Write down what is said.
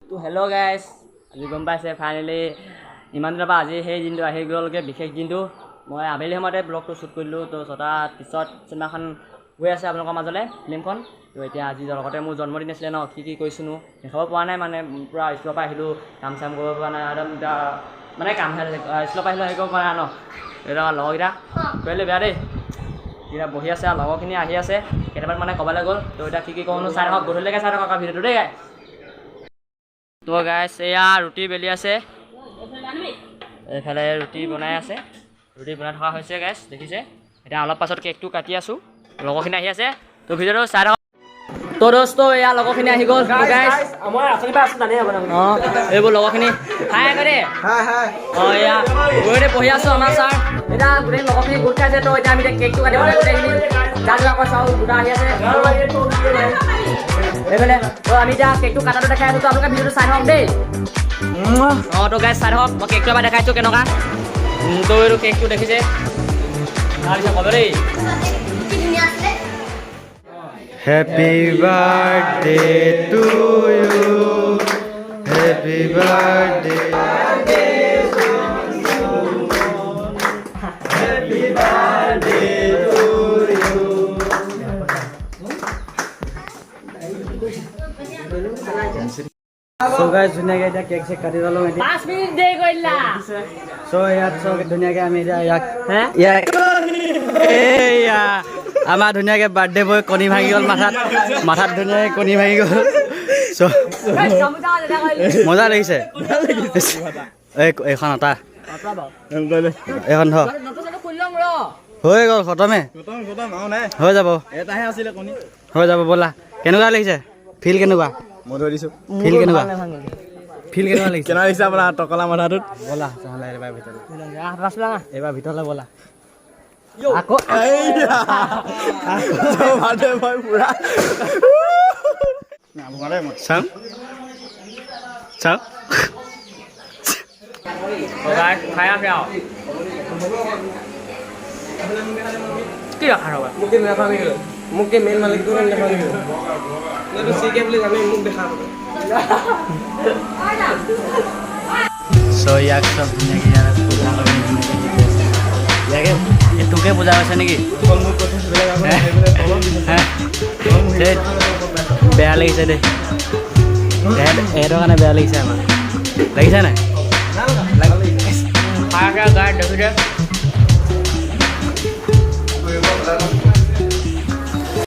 তো hello' guys, আজি গম পাইছে ফাইনেলি ইমান দিনৰ পৰা আজি সেই দিনটো আহি গ'লগৈ, বিশেষ দিনটো। মই আবেলি সময়তে ব্লগটো শ্বুট কৰিলোঁ। তো ছটাৰ পিছত চিনেমাখন গৈ আছে আপোনালোকৰ মাজলৈ, ফিল্মখন। তো এতিয়া আজি লগতে মোৰ জন্মদিন আছিলে ন, কি কৰিছোঁনো দেখাব পৰা নাই। মানে পূৰা স্কুলৰ পৰা আহিলোঁ, কাম চাম কৰিব পৰা নাই একদম। এতিয়া মানে কাম স্কুলৰ পৰা আহিলোঁ, আহি কৰিব পৰা নাই ন। এতিয়া লগৰকেইটা কৰিলে বেয়া দেই, এতিয়া বহি আছে আৰু লগৰখিনি আহি আছে। কেইটামান মানে ক'বলৈ গ'ল। তো এতিয়া কি কৰোঁনো চাই থাকক, গধূলিলৈকে চাই থাকক ভিডিঅ'টো দেই গাইজ। তো গাইজ এয়া ৰুটি বেলি আছে, এইফালে ৰুটি বনাই আছে, ৰুটি বনাই থকা হৈছে গাইজ, দেখিছে। এতিয়া অলপ পাছত কেকটো কাটি আছোঁ, লগৰখিনি আহি আছে। তো ভিডিঅ'টো চাই থাকক। তো দোস্ত এয়া লগৰখিনি আহি গ'ল গাইজ। অঁ এইবোৰ লগৰখিনি হাই আগতে অঁ এয়া গৈ পঢ়ি আছোঁ আমাৰ ছাৰ। এতিয়া গোটেই লগৰখিনি গোট খাইছে। তো এতিয়া আমি কেকটো কাটিব লাগে, গোটেইখিনি যা যোগাৰ কৰি চাওঁ, গোটা আহি আছে এইফালে। তো আমি এতিয়া কেকটো কাটাটো দেখাই আছোঁ, তো আপোনালোকে ভিডিঅ'টো চাই থাকক দেই। অঁ তো গাইজ চাই থাকক, মই কেকটো এবাৰ দেখাইছোঁ কেনেকুৱা। তো এইটো কেকটো দেখিছে, তাৰপিছত ক'ব দেই। Happy birthday to you. Happy birthday. Happy birthday to you. So guys, ধুনীয়াকৈ এতিয়া কেক চেক কাটি ল'লোঁ। 5 মিনিট দেৰি কৰিলা। So ইয়াত ধুনীয়াকৈ আমি এতিয়া ইয়াক এয়া আমাৰ ধুনীয়াকৈ বাৰ্থডে বয় কণী ভাঙি গ'ল, মাথাত ধুনীয়াকৈ কণী ভাঙি গ'ল। মজা লাগিছে এইখন এটা এইখন ধৰ হৈ গ'ল, খতমে হৈ যাব, হৈ যাব। ব'লা, কেনেকুৱা লাগিছে? ফিল কেনেকুৱা? মই ধৰি দিছোঁ। ফিল কেনেকুৱা লাগিছে? কেনেকুৱা লাগিছে আপোনাৰ টকলা মাথাটোত? ব'লা নহ'লে এইবাৰ ভিতৰলৈ ব'লা। আকৌ চাম খাই আছে আৰু কি ৰখা ৰ'বা মোক মেইন মালিকটো দেখা চিকে বুলি জানি মোক দেখা ইয়াক চব ধুনীয়াকৈ ইয়াকে তোকে পূজা হৈছে নেকি? বেয়া লাগিছে দেই, এহেঁতৰ কাৰণে বেয়া লাগিছে। আমাৰ লাগিছে নাই? খাই আছে গাই দেখি দে।